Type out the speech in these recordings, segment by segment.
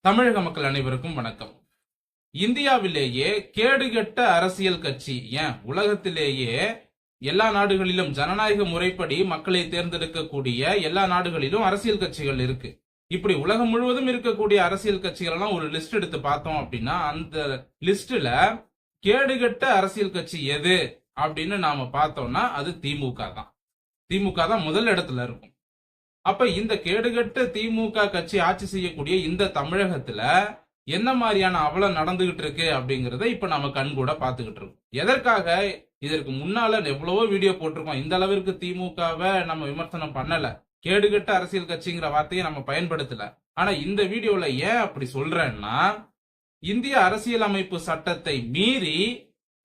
தமிழக மக்கள் அனைவருக்கும் வணக்கம். இந்தியாவிலேயே கேடுகெட்ட அரசியல் கட்சி, ஏன் உலகத்திலேயே எல்லா நாடுகளிலும் ஜனநாயக முறைப்படி மக்களை தேர்ந்தெடுக்கக்கூடிய எல்லா நாடுகளிலும் அரசியல் கட்சிகள் இருக்கு. இப்படி உலகம் முழுவதும் இருக்கக்கூடிய அரசியல் கட்சிகள் எல்லாம் ஒரு லிஸ்ட் எடுத்து பார்த்தோம் அப்படின்னா, அந்த லிஸ்ட்ல கேடுகெட்ட அரசியல் கட்சி எது அப்படின்னு நாம பார்த்தோம்னா அது திமுக தான். திமுக தான் முதல் இடத்துல இருக்கும். அப்ப இந்த கேடுகட்ட திமுக கட்சி ஆட்சி செய்யக்கூடிய இந்த தமிழகத்துல என்ன மாதிரியான அவலம் நடந்துகிட்டு இருக்கு அப்படிங்கறத இப்ப நம்ம கண் கூட பாத்துக்கிட்டு இருக்கோம். எதற்காக? இதற்கு முன்னால எவ்வளவோ வீடியோ போட்டிருக்கோம். இந்த அளவிற்கு திமுகவை நம்ம விமர்சனம் பண்ணல, கேடுகட்ட அரசியல் கட்சிங்கிற வார்த்தையை நம்ம பயன்படுத்தல. ஆனா இந்த வீடியோல ஏன் அப்படி சொல்றேன்னா, இந்திய அரசியலமைப்பு சட்டத்தை மீறி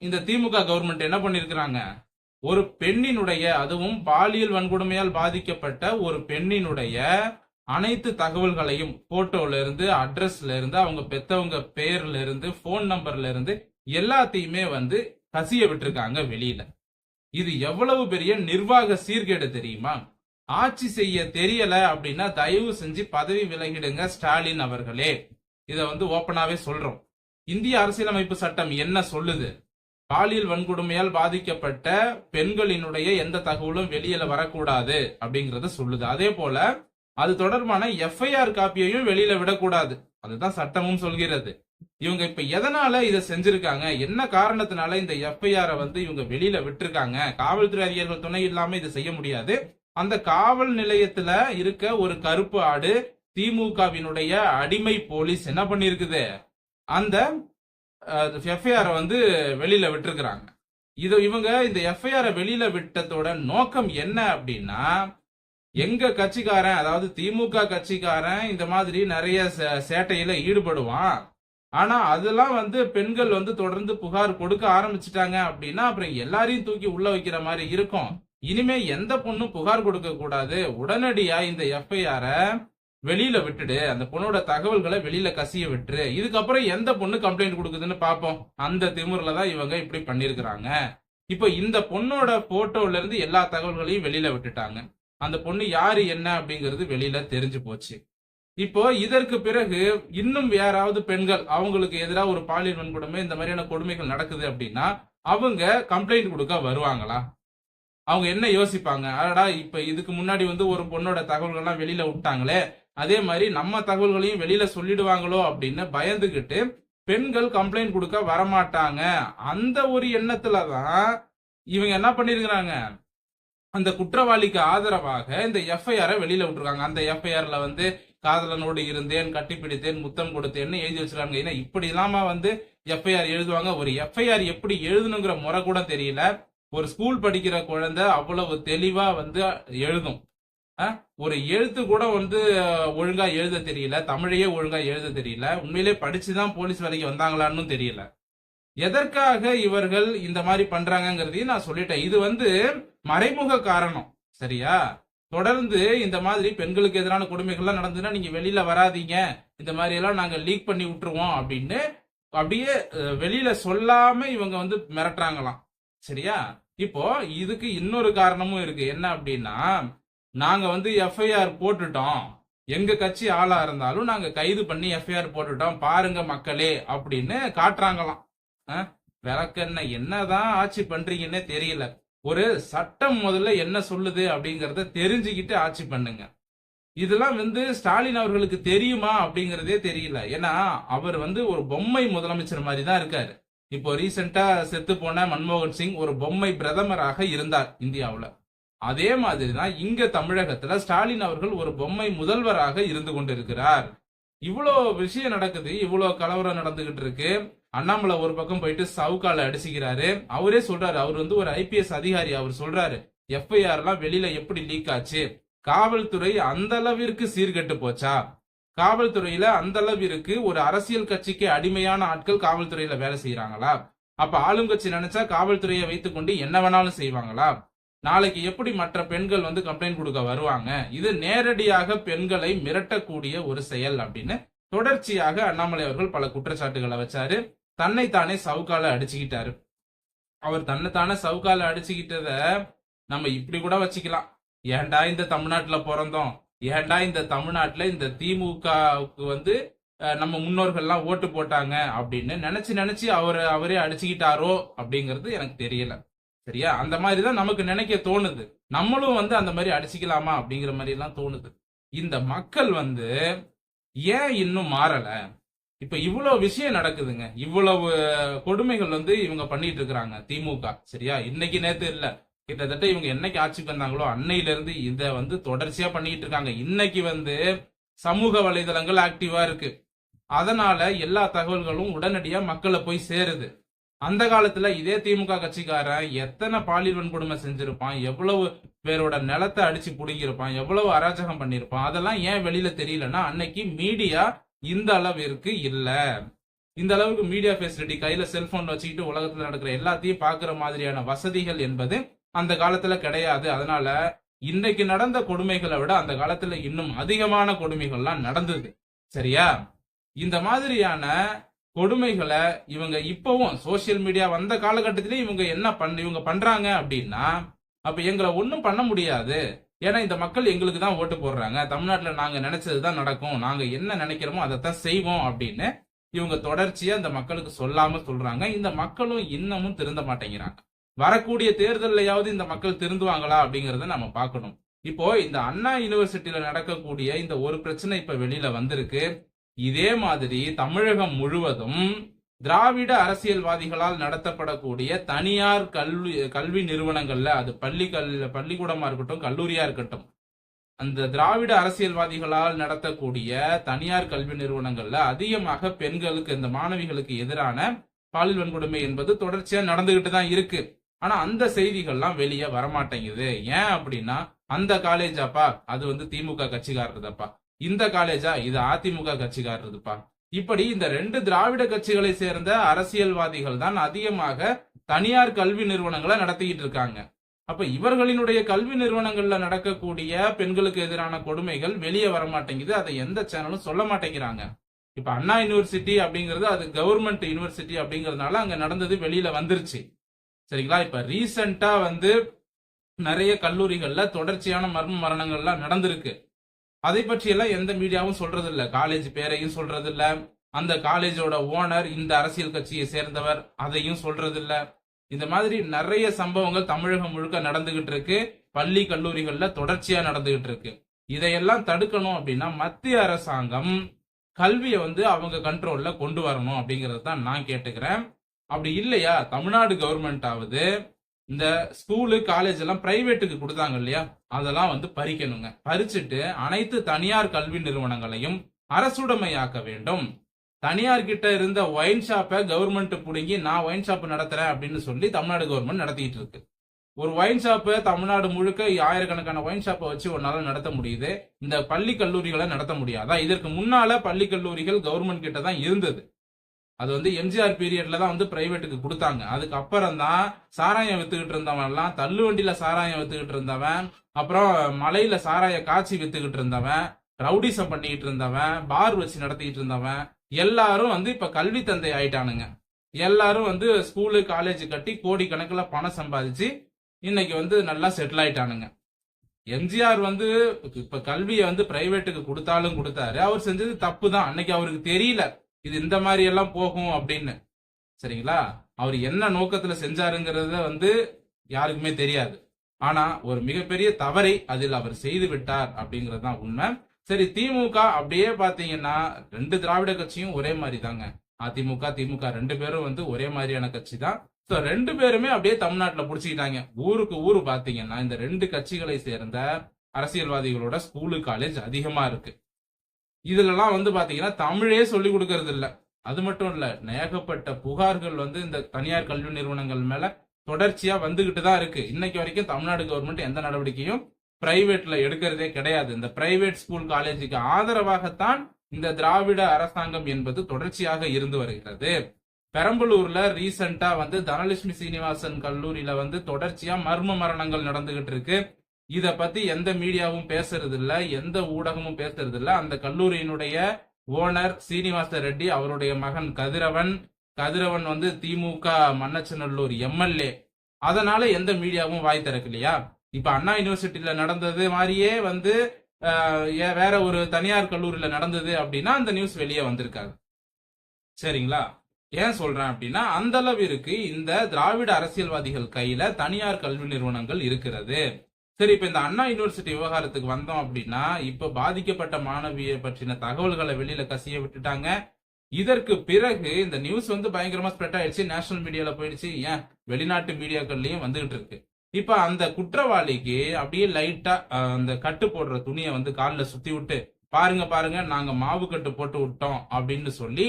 இந்த திமுக கவர்மெண்ட் என்ன பண்ணிருக்கிறாங்க, ஒரு பெண்ணினுடைய, அதுவும் பாலியல் வன்கொடுமையால் பாதிக்கப்பட்ட ஒரு பெண்ணினுடைய அனைத்து தகவல்களையும், போட்டோல இருந்து, அட்ரஸ்ல இருந்து, அவங்க பெத்தவங்க பேர்ல இருந்து, போன் நம்பர்ல இருந்து எல்லாத்தையுமே கசிய விட்டுருக்காங்க வெளியில. இது எவ்வளவு பெரிய நிர்வாக சீர்கேடு தெரியுமா? ஆட்சி செய்ய தெரியல அப்படின்னா தயவு செஞ்சு பதவி விலகிடுங்க ஸ்டாலின் அவர்களே. இத ஓப்பனாவே சொல்றோம். இந்திய அரசியலமைப்பு சட்டம் என்ன சொல்லுது? பாலியல் வன்கொடுமையால் பாதிக்கப்பட்ட பெண்களினுடைய எந்த தகவலும் வெளியில வரக்கூடாது அப்படிங்கறத சொல்லுது. அதே போல அது தொடர்பான எஃப்ஐஆர் காப்பியையும் வெளியில விடக்கூடாது. அதுதான் சட்டமும் சொல்கிறது. இவங்க இப்ப எதனால இதை செஞ்சிருக்காங்க, என்ன காரணத்தினால இந்த எஃப்ஐஆர் இவங்க வெளியில விட்டுருக்காங்க? காவல்துறை அதிகாரிகள் துணை இல்லாம இதை செய்ய முடியாது. அந்த காவல் நிலையத்துல இருக்க ஒரு கருப்பு ஆடு திமுகவினுடைய அடிமை போலீஸ் என்ன பண்ணிருக்குது, அந்த எஃப்ஐஆர் வெளியில விட்டுருக்காங்க. இவங்க இந்த எஃப்ஐஆர் வெளியில விட்டதோட நோக்கம் என்ன அப்படின்னா, எங்க கட்சிக்காரன், அதாவது திமுக கட்சிக்காரன் இந்த மாதிரி நிறைய சேட்டையில ஈடுபடுவான். ஆனா அதெல்லாம் பெண்கள் தொடர்ந்து புகார் கொடுக்க ஆரம்பிச்சுட்டாங்க அப்படின்னா அப்புறம் எல்லாரையும் தூக்கி உள்ள வைக்கிற மாதிரி இருக்கும். இனிமே எந்த பொண்ணும் புகார் கொடுக்க கூடாது, உடனடியா இந்த எஃப்ஐஆர் வெளியில விட்டுடு, அந்த பொண்ணோட தகவல்களை வெளியில கசிய விட்டுரு, இதுக்கப்புறம் எந்த பொண்ணு கம்ப்ளைண்ட் கொடுக்குதுன்னு பாப்போம். அந்த திமிர்ல தான் இவங்க இப்படி பண்ணிருக்கிறாங்க. இப்ப இந்த பொண்ணோட போட்டோல இருந்து எல்லா தகவல்களையும் வெளியில விட்டுட்டாங்க. அந்த பொண்ணு யாரு என்ன அப்படிங்கிறது வெளியில தெரிஞ்சு போச்சு. இப்போ இதற்கு பிறகு இன்னும் யாராவது பெண்கள் அவங்களுக்கு எதிராக ஒரு பாலியல் வன்கொடுமை, இந்த மாதிரியான கொடுமைகள் நடக்குது அப்படின்னா அவங்க கம்ப்ளைண்ட் கொடுக்க வருவாங்களா? அவங்க என்ன யோசிப்பாங்க, அடடா இப்ப இதுக்கு முன்னாடி ஒரு பொண்ணோட தகவல்கள் எல்லாம் வெளியில விட்டாங்களே, அதே மாதிரி நம்ம தகவல்களையும் வெளியில சொல்லிடுவாங்களோ அப்படின்னு பயந்துகிட்டு பெண்கள் கம்ப்ளைண்ட் கொடுக்க வரமாட்டாங்க. அந்த ஒரு எண்ணத்துலதான் இவங்க என்ன பண்ணிருக்கிறாங்க, அந்த குற்றவாளிக்கு ஆதரவாக இந்த எஃப்ஐஆர் வெளியில விட்டுருக்காங்க. அந்த எஃப்ஐஆர்ல காதலனோடு இருந்தேன், கட்டிப்பிடித்தேன், முத்தம் கொடுத்தேன்னு எழுதி வச்சிருக்காங்க. ஏன்னா இப்படி இல்லாம எஃப்ஐஆர் எழுதுவாங்க. ஒரு எஃப்ஐஆர் எப்படி எழுதணுங்கிற முறை கூட தெரியல. ஒரு ஸ்கூல் படிக்கிற குழந்தை அவ்வளவு தெளிவா எழுதும். ஒரு எழுத்து கூட ஒழுங்கா எழுத தெரியல, தமிழையே ஒழுங்கா எழுத தெரியல. உண்மையிலே படிச்சுதான் போலீஸ் வேலைக்கு வந்தாங்களான்னு தெரியல. எதற்காக இவர்கள் இந்த மாதிரி பண்றாங்கிறதையும் நான் சொல்லிட்டேன். இது மறைமுக காரணம், சரியா? தொடர்ந்து இந்த மாதிரி பெண்களுக்கு எதிரான கொடுமைகள்லாம் நடந்ததுன்னா நீங்க வெளியில வராதீங்க, இந்த மாதிரி எல்லாம் நாங்க லீக் பண்ணி விட்டுருவோம் அப்படின்னு அப்படியே வெளியில சொல்லாம இவங்க மிரட்டுறாங்களாம், சரியா? இப்போ இதுக்கு இன்னொரு காரணமும் இருக்கு. என்ன அப்படின்னா, நாங்க எஃப்ஐஆர் போட்டுட்டோம், எங்க கட்சி ஆளா இருந்தாலும் நாங்க கைது பண்ணி எஃப்ஐஆர் போட்டுட்டோம் பாருங்க மக்களே அப்படின்னு காட்டுறாங்களாம். விளக்கென்ன என்னதான் ஆட்சி பண்றீங்கன்னே தெரியல. ஒரு சட்டம் முதல்ல என்ன சொல்லுது அப்படிங்கறத தெரிஞ்சுக்கிட்டு ஆட்சி பண்ணுங்க. இதெல்லாம் ஸ்டாலின் அவர்களுக்கு தெரியுமா அப்படிங்கறதே தெரியல. ஏன்னா அவர் ஒரு பொம்மை முதலமைச்சர் மாதிரி தான் இருக்காரு. இப்போ ரீசெண்டா செத்து போன மன்மோகன் சிங் ஒரு பொம்மை பிரதமராக இருந்தார் இந்தியாவுல. அதே மாதிரிதான் இங்க தமிழகத்துல ஸ்டாலின் அவர்கள் ஒரு பொம்மை முதல்வராக இருந்து கொண்டிருக்கிறார். இவ்வளோ விஷயம் நடக்குது, இவ்வளோ கலவரம் நடந்துகிட்டு இருக்கு. அண்ணாமலை ஒரு பக்கம் போயிட்டு சவுக்கால அடிச்சுக்கிறாரு. அவரே சொல்றாரு, அவர் ஒரு ஐபிஎஸ் அதிகாரி. அவர் சொல்றாரு, எஃப்ஐஆர் எல்லாம் வெளியில எப்படி லீக் ஆச்சு, காவல்துறை அந்த அளவிற்கு சீர்கெட்டு போச்சா, காவல்துறையில அந்த அளவிற்கு ஒரு அரசியல் கட்சிக்கு அடிமையான ஆட்கள் காவல்துறையில வேலை செய்யறாங்களா? அப்ப ஆளுங்கட்சி நினைச்சா காவல்துறையை வைத்துக் கொண்டு என்ன வேணாலும் செய்வாங்களா? நாளைக்கு எப்படி மற்ற பெண்கள் கம்ப்ளைண்ட் கொடுக்க வருவாங்க? இது நேரடியாக பெண்களை மிரட்டக்கூடிய ஒரு செயல் அப்படின்னு தொடர்ச்சியாக அண்ணாமலை அவர்கள் பல குற்றச்சாட்டுகளை வச்சாரு. தன்னைத்தானே சவுக்கால அடிச்சுக்கிட்டாரு. அவர் தன்னைத்தானே சவுக்கால அடிச்சுக்கிட்டத நம்ம இப்படி கூட வச்சுக்கலாம், ஏன்டா இந்த தமிழ்நாட்டுல பிறந்தோம், ஏன்டா இந்த தமிழ்நாட்டுல இந்த திமுகவுக்கு நம்ம முன்னோர்கள்லாம் ஓட்டு போட்டாங்க அப்படின்னு நினைச்சு நினைச்சு அவரே அடிச்சுக்கிட்டாரோ அப்படிங்கிறது எனக்கு தெரியல. சரியா? அந்த மாதிரி தான் நமக்கு நினைக்க தோணுது. நம்மளும் வந்து அந்த மாதிரி அடிச்சுக்கலாமா அப்படிங்கிற மாதிரி எல்லாம் தோணுது. இந்த மக்கள் வந்து ஏன் இன்னும் மாறல? இப்ப இவ்வளவு விஷயம் நடக்குதுங்க, இவ்வளவு கொடுமைகள் வந்து இவங்க பண்ணிட்டு இருக்கிறாங்க திமுக. சரியா? இன்னைக்கு நேத்து இல்ல, கிட்டத்தட்ட இவங்க என்னைக்கு ஆட்சிக்கு வந்தாங்களோ அன்னையில இருந்து இத வந்து தொடர்ச்சியா பண்ணிட்டு இருக்காங்க. இன்னைக்கு வந்து சமூக வலைதளங்கள் ஆக்டிவா இருக்கு, அதனால எல்லா தகவல்களும் உடனடியா மக்களை போய் சேருது. அந்த காலத்துல இதே திமுக கட்சிக்காரன் எத்தனை பாலியல் வன்கொடுமை செஞ்சிருப்பான், எவ்வளவு பேரோட நிலத்தை அடிச்சு புடுங்கிருப்பான், எவ்வளவு அராஜகம் பண்ணிருப்பான், அதெல்லாம் ஏன் வெளியில தெரியலன்னா அன்னைக்கு மீடியா இந்த அளவிற்கு இல்ல. இந்த அளவுக்கு மீடியா ஃபெசிலிட்டி, கையில செல்போன் வச்சுக்கிட்டு உலகத்துல நடக்கிற எல்லாத்தையும் பாக்குற மாதிரியான வசதிகள் என்பது அந்த காலத்துல கிடையாது. அதனால இன்னைக்கு நடந்த கொடுமைகளை விட அந்த காலத்துல இன்னும் அதிகமான கொடுமைகள்லாம் நடந்தது. சரியா? இந்த மாதிரியான கொடுமைகளை இவங்க இப்பவும் சோசியல் மீடியா வந்த காலகட்டத்திலே இவங்க பண்றாங்க அப்படின்னா அப்ப எங்களை ஒன்னும் பண்ண முடியாது. ஏன்னா இந்த மக்கள் எங்களுக்கு தான் ஓட்டு போடுறாங்க, தமிழ்நாட்டுல நாங்க நினைச்சதுதான் நடக்கும், நாங்க என்ன நினைக்கிறோமோ அதைத்தான் செய்வோம் அப்படின்னு இவங்க தொடர்ச்சியா இந்த மக்களுக்கு சொல்லாம சொல்றாங்க. இந்த மக்களும் இன்னமும் திருந்த மாட்டேங்கிறாங்க. வரக்கூடிய தேர்தலையாவது இந்த மக்கள் திருந்துவாங்களா அப்படிங்கறத நம்ம பார்க்கணும். இப்போ இந்த அண்ணா யூனிவர்சிட்டியில நடக்கக்கூடிய இந்த ஒரு பிரச்சனை இப்ப வெளியில வந்திருக்கு. இதே மாதிரி தமிழகம் முழுவதும் திராவிட அரசியல்வாதிகளால் நடத்தப்படக்கூடிய தனியார் கல்வி நிறுவனங்கள்ல, அது பள்ளிக்கூடமா இருக்கட்டும் கல்லூரியா இருக்கட்டும், அந்த திராவிட அரசியல்வாதிகளால் நடத்தக்கூடிய தனியார் கல்வி நிறுவனங்கள்ல அதிகமாக பெண்களுக்கு, இந்த மாணவிகளுக்கு எதிரான பாலியல் வன்கொடுமை என்பது தொடர்ச்சியா நடந்துகிட்டு தான் இருக்கு. ஆனா அந்த செய்திகள்லாம் வெளியே வரமாட்டேங்குது. ஏன் அப்படின்னா அந்த காலேஜாப்பா அது வந்து திமுக கட்சிக்காரருதப்பா, இந்த காலேஜா இது அதிமுக கட்சிக்காரருதுப்பா, இப்படி இந்த ரெண்டு திராவிட கட்சிகளை சேர்ந்த அரசியல்வாதிகள் தான் அதிகமாக தனியார் கல்வி நிறுவனங்களை நடத்திக்கிட்டு இருக்காங்க. அப்ப இவர்களினுடைய கல்வி நிறுவனங்கள்ல நடக்கக்கூடிய பெண்களுக்கு எதிரான கொடுமைகள் வெளியே வரமாட்டேங்குது. அதை எந்த சேனலும் சொல்ல மாட்டேங்கிறாங்க. இப்ப அண்ணா யூனிவர்சிட்டி அப்படிங்கிறது அது கவர்மெண்ட் யூனிவர்சிட்டி அப்படிங்கறதுனால அங்க நடந்தது வெளியில வந்துருச்சு. சரிங்களா? இப்ப ரீசெண்டா வந்து நிறைய கல்லூரிகள்ல தொடர்ச்சியான மர்ம மரணங்கள்லாம் நடந்திருக்கு. அதை பற்றி எல்லாம் எந்த மீடியாவும் சொல்றது இல்ல, காலேஜ் பேரையும் சொல்றது இல்ல, அந்த காலேஜோட ஓனர் இந்த அரசியல் கட்சியை சேர்ந்தவர் அதையும் சொல்றது இல்ல. இந்த மாதிரி நிறைய சம்பவங்கள் தமிழகம் முழுக்க நடந்துகிட்டு இருக்கு, பள்ளி கல்லூரிகள்ல தொடர்ச்சியா நடந்துகிட்டு இருக்கு. இதையெல்லாம் தடுக்கணும் அப்படின்னா மத்திய அரசாங்கம் கல்வியை வந்து அவங்க கண்ட்ரோல்ல கொண்டு வரணும் அப்படிங்கறது தான் நான் கேட்டுக்கிறேன். அப்படி இல்லையா தமிழ்நாடு கவர்மெண்ட் ஆவது இந்த ஸ்கூலு காலேஜ் எல்லாம் பிரைவேட்டுக்கு கொடுத்தாங்க இல்லையா, அதெல்லாம் வந்து பறிக்கணுங்க. பறிச்சுட்டு அனைத்து தனியார் கல்வி நிறுவனங்களையும் அரசுடைமையாக்க வேண்டும். தனியார் கிட்ட இருந்த ஒயின் ஷாப்பை கவர்மெண்ட் புடுங்கி நான் ஒயின் ஷாப் நடத்துறேன் அப்படின்னு சொல்லி தமிழ்நாடு கவர்மெண்ட் நடத்திட்டு இருக்கு. ஒரு ஒயின் ஷாப்பை தமிழ்நாடு முழுக்க ஆயிரக்கணக்கான ஒயின் ஷாப்பை வச்சு ஒன்னால நடத்த முடியுது, இந்த பள்ளி கல்லூரிகளை நடத்த முடியாதா? இதற்கு முன்னால பள்ளி கல்லூரிகள் கவர்மெண்ட் கிட்ட தான் இருந்தது. அது வந்து எம்ஜிஆர் பீரியட்ல தான் வந்து பிரைவேட்டுக்கு கொடுத்தாங்க. அதுக்கப்புறம் தான் சாராயம் வித்துக்கிட்டு இருந்தவன் எல்லாம், தள்ளு வண்டியில சாராயம் வித்துக்கிட்டு இருந்தவன், அப்புறம் மலையில சாராய காய்ச்சி வித்துக்கிட்டு இருந்தவன், ரவுடிசம் பண்ணிக்கிட்டு இருந்தவன், பார் வச்சு நடத்திக்கிட்டு இருந்தவன் எல்லாரும் வந்து இப்ப கல்வி தந்தை ஆயிட்டானுங்க. எல்லாரும் வந்து ஸ்கூலு காலேஜ் கட்டி கோடி கணக்கில் பணம் சம்பாதிச்சு இன்னைக்கு வந்து நல்லா செட்டில் ஆயிட்டானுங்க. எம்ஜிஆர் வந்து இப்ப கல்வியை வந்து பிரைவேட்டுக்கு கொடுத்தாலும் கொடுத்தாரு, அவர் செஞ்சது தப்பு தான். அன்னைக்கு அவருக்கு தெரியல இது இந்த மாதிரி எல்லாம் போகும் அப்படின்னு. சரிங்களா? அவர் என்ன நோக்கத்துல செஞ்சாருங்கிறத வந்து யாருக்குமே தெரியாது. ஆனா ஒரு மிகப்பெரிய தவறை அதில் அவர் செய்து விட்டார் அப்படிங்கிறது தான் உண்மை. சரி, திமுக அப்படியே பாத்தீங்கன்னா ரெண்டு திராவிட கட்சியும் ஒரே மாதிரி தாங்க. அதிமுக திமுக ரெண்டு பேரும் வந்து ஒரே மாதிரியான கட்சி தான். ரெண்டு பேருமே அப்படியே தமிழ்நாட்டுல புடிச்சுக்கிட்டாங்க. ஊருக்கு ஊரு பாத்தீங்கன்னா இந்த ரெண்டு கட்சிகளை சேர்ந்த அரசியல்வாதிகளோட ஸ்கூலு காலேஜ் அதிகமா இருக்கு. இதுலலாம் வந்து பாத்தீங்கன்னா தமிழே சொல்லி கொடுக்கறது இல்ல. அது மட்டும் இல்ல, ஏகப்பட்ட புகார்கள் வந்து இந்த தனியார் கல்வி நிறுவனங்கள் மேல தொடர்ச்சியா வந்துகிட்டு தான் இருக்கு. இன்னைக்கு வரைக்கும் தமிழ்நாடு கவர்மெண்ட் எந்த நடவடிக்கையும் பிரைவேட்ல எடுக்கிறதே கிடையாது. இந்த பிரைவேட் ஸ்கூல் காலேஜுக்கு ஆதரவாகத்தான் இந்த திராவிட அரசாங்கம் என்பது தொடர்ச்சியாக இருந்து வருகிறது. பெரம்பலூர்ல ரீசெண்டா வந்து தனலட்சுமி சீனிவாசன் கல்லூரியில வந்து தொடர்ச்சியா மர்ம மரணங்கள் நடந்துகிட்டு இருக்கு. இத பத்தி எந்த மீடியாவும் பேசுறது இல்ல, எந்த ஊடகமும் பேசுறது இல்ல. அந்த கல்லூரியினுடைய ஓனர் சீனிவாச ரெட்டி, அவருடைய மகன் கதிரவன் வந்து திமுக மன்னச்சநல்லூர் எம்எல்ஏ. அதனால எந்த மீடியாவும் வாய் திறக்கலையா? இப்ப அண்ணா யூனிவர்சிட்டியில நடந்தது மாதிரியே வந்து வேற ஒரு தனியார் கல்லூரியில நடந்தது அப்படின்னா அந்த நியூஸ் வெளியே வந்திருக்காது. சரிங்களா? ஏன் சொல்றேன் அப்படின்னா அந்த அளவிற்கு இந்த திராவிட அரசியல்வாதிகள் கையில தனியார் கல்வி நிறுவனங்கள் இருக்கிறது. சரி, இப்ப இந்த அண்ணா யூனிவர்சிட்டி விவகாரத்துக்கு வந்தோம் அப்படின்னா இப்ப பாதிக்கப்பட்ட மாணவியை பற்றின தகவல்களை வெளியில கசிய விட்டுட்டாங்க. இதற்கு பிறகு இந்த நியூஸ் பயங்கரமா ஸ்ப்ரெட் ஆயிடுச்சு, நேஷனல் மீடியால போயிடுச்சு, ஏன் வெளிநாட்டு மீடியாக்கள்லயும் வந்துகிட்டு இருக்கு. இப்ப அந்த குற்றவாளிக்கு அப்படியே லைட்டா அந்த கட்டு போடுற துணியை காலில் சுத்தி விட்டு பாருங்க பாருங்க நாங்க மாவு கட்டு போட்டு விட்டோம் அப்படின்னு சொல்லி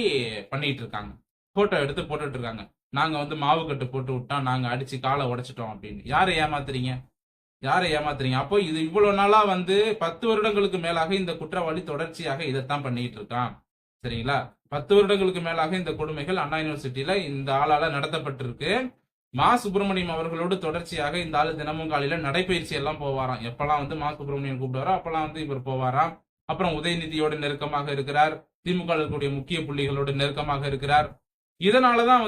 பண்ணிட்டு இருக்காங்க. போட்டோ எடுத்து போட்டுட்டு இருக்காங்க. நாங்க மாவு கட்டு போட்டு விட்டோம், நாங்க அடிச்சு காலை உடைச்சிட்டோம் அப்படின்னு. யாரை ஏமாத்துறீங்க? யாரை ஏமாத்துறீங்க? அப்போ இது இவ்வளவு நாளா 10 வருடங்களுக்கு மேலாக இந்த குற்றவாளி தொடர்ச்சியாக இதைத்தான் பண்ணிட்டு இருக்கான். சரிங்களா? 10 வருடங்களுக்கு மேலாக இந்த கொடுமைகள் அண்ணா யூனிவர்சிட்டியில இந்த ஆளால நடத்தப்பட்டிருக்கு. மா சுப்பிரமணியம் அவர்களோடு தொடர்ச்சியாக இந்த ஆளு தினமும் காலையில நடைபயிற்சி எல்லாம் போவாராம். எப்பெல்லாம் மா சுப்பிரமணியம் கூப்பிடுவாரோ அப்பெல்லாம் இவர் போவாராம். அப்புறம் உதயநிதியோடு நெருக்கமாக இருக்கிறார். திமுக இருக்கக்கூடிய முக்கிய புள்ளிகளோடு நெருக்கமாக இருக்கிறார். இதனாலதான்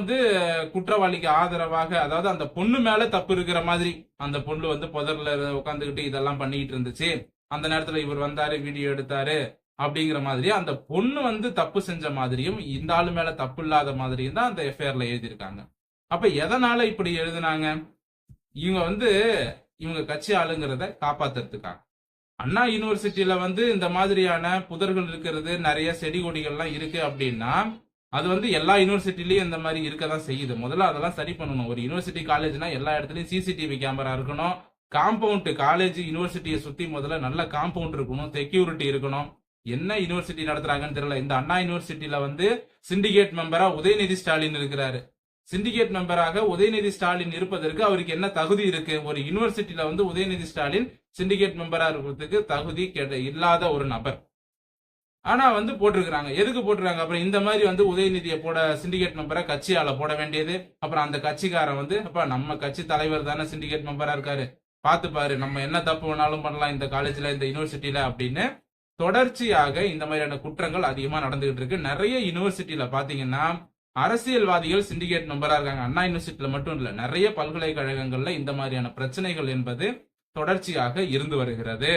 குற்றவாளிக்கு ஆதரவாக, அதாவது அந்த பொண்ணு மேல தப்பு இருக்கிற மாதிரி, அந்த பொண்ணு புதர்ல உட்காந்துக்கிட்டு இதெல்லாம் பண்ணிட்டு இருந்துச்சு, அந்த நேரத்துல இவர் வந்தாரு வீடியோ எடுத்தாரு அப்படிங்கிற மாதிரி அந்த பொண்ணு தப்பு செஞ்ச மாதிரியும் இந்த ஆளு மேல தப்பு இல்லாத மாதிரியும் தான் அந்த எஃப்ஐஆர்ல எழுதியிருக்காங்க. அப்ப எதனால இப்படி எழுதினாங்க? இவங்க இவங்க கட்சி ஆளுங்கிறத காப்பாத்துறதுக்காக. அண்ணா யூனிவர்சிட்டியில இந்த மாதிரியான புதர்கள் இருக்கிறது, நிறைய செடி கொடிகள்லாம் இருக்கு அப்படின்னா அது எல்லா யூனிவர்சிட்டிலயும் இந்த மாதிரி இருக்கதான் செய்யுது. முதல்ல அதெல்லாம் சரி பண்ணணும். ஒரு யூனிவர்சிட்டி காலேஜ்னா எல்லா இடத்துலயும் சிசிடிவி கேமரா இருக்கணும். காம்பவுண்ட் காலேஜ் யூனிவர்சிட்டியை சுத்தி முதல்ல நல்ல காம்பவுண்ட் இருக்கணும், செக்யூரிட்டி இருக்கணும். என்ன யூனிவர்சிட்டி நடத்துறாங்கன்னு தெரியல. இந்த அண்ணா யூனிவர்சிட்டியில சிண்டிகேட் மெம்பரா உதயநிதி ஸ்டாலின் இருக்கிறாரு. சிண்டிகேட் மெம்பராக உதயநிதி ஸ்டாலின் இருப்பதற்கு அவருக்கு என்ன தகுதி இருக்கு? ஒரு யூனிவர்சிட்டியில உதயநிதி ஸ்டாலின் சிண்டிகேட் மெம்பரா இருக்கிறதுக்கு தகுதி இல்லாத ஒரு நபர். ஆனா போட்டிருக்காங்க. எதுக்கு போட்டிருக்காங்க? அப்புறம் இந்த மாதிரி உதயநிதியை போட சிண்டிகேட் மெம்பரை கட்சியால போட வேண்டியது. அப்புறம் அந்த கட்சிக்காரன் அப்ப நம்ம கட்சி தலைவர் தானே சிண்டிகேட் மெம்பரா இருக்காரு, பாத்து பாரு நம்ம என்ன தப்பு வேணாலும் பண்ணலாம் இந்த காலேஜ்ல இந்த யூனிவர்சிட்டியில அப்படின்னு தொடர்ச்சியாக இந்த மாதிரியான குற்றங்கள் அதிகமா நடந்துகிட்டு இருக்கு. நிறைய யூனிவர்சிட்டியில பாத்தீங்கன்னா அரசியல்வாதிகள் சிண்டிகேட் மெம்பரா இருக்காங்க. அண்ணா யூனிவர்சிட்டியில மட்டும் இல்ல, நிறைய பல்கலைக்கழகங்கள்ல இந்த மாதிரியான பிரச்சனைகள் என்பது தொடர்ச்சியாக இருந்து வருகிறது.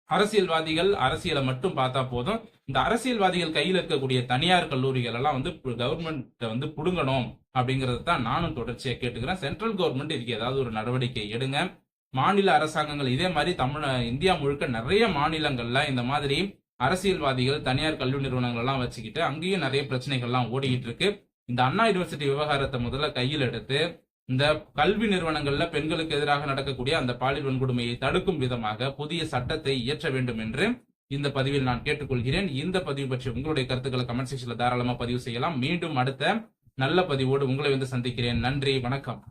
அரசியல்வாதிகள் அரசியலை மட்டும் பார்த்தா போதும். இந்த அரசியல்வாதிகள் கையில் இருக்கக்கூடிய தனியார் கல்லூரிகள் எல்லாம் கவர்மெண்ட் புடுங்கணும் அப்படிங்கறது தான் நானும் தொடர்ச்சியா கேட்டுக்கிறேன். சென்ட்ரல் கவர்மெண்ட் இதுக்கு ஏதாவது ஒரு நடவடிக்கை எடுங்க. மாநில அரசாங்கங்கள் இதே மாதிரி இந்தியா முழுக்க நிறைய மாநிலங்கள்ல இந்த மாதிரி அரசியல்வாதிகள் தனியார் கல்வி நிறுவனங்கள் எல்லாம் வச்சுக்கிட்டு அங்கேயும் நிறைய பிரச்சனைகள்லாம் ஓடிக்கிட்டு இருக்கு. இந்த அண்ணா யூனிவர்சிட்டி விவகாரத்தை முதல்ல கையில் எடுத்து இந்த கல்வி நிறுவனங்கள்ல பெண்களுக்கு எதிராக நடக்கக்கூடிய அந்த பாலியல் வன்கொடுமையை தடுக்கும் விதமாக புதிய சட்டத்தை இயற்ற வேண்டும் என்று இந்த பதிவில் நான் கேட்டுக்கொள்கிறேன். இந்த பதிவு பற்றி உங்களுடைய கருத்துக்களை கமெண்ட் செக்ஷன்ல தாராளமா பதிவு செய்யலாம். மீண்டும் அடுத்த நல்ல பதிவோடு உங்களை சந்திக்கிறேன். நன்றி, வணக்கம்.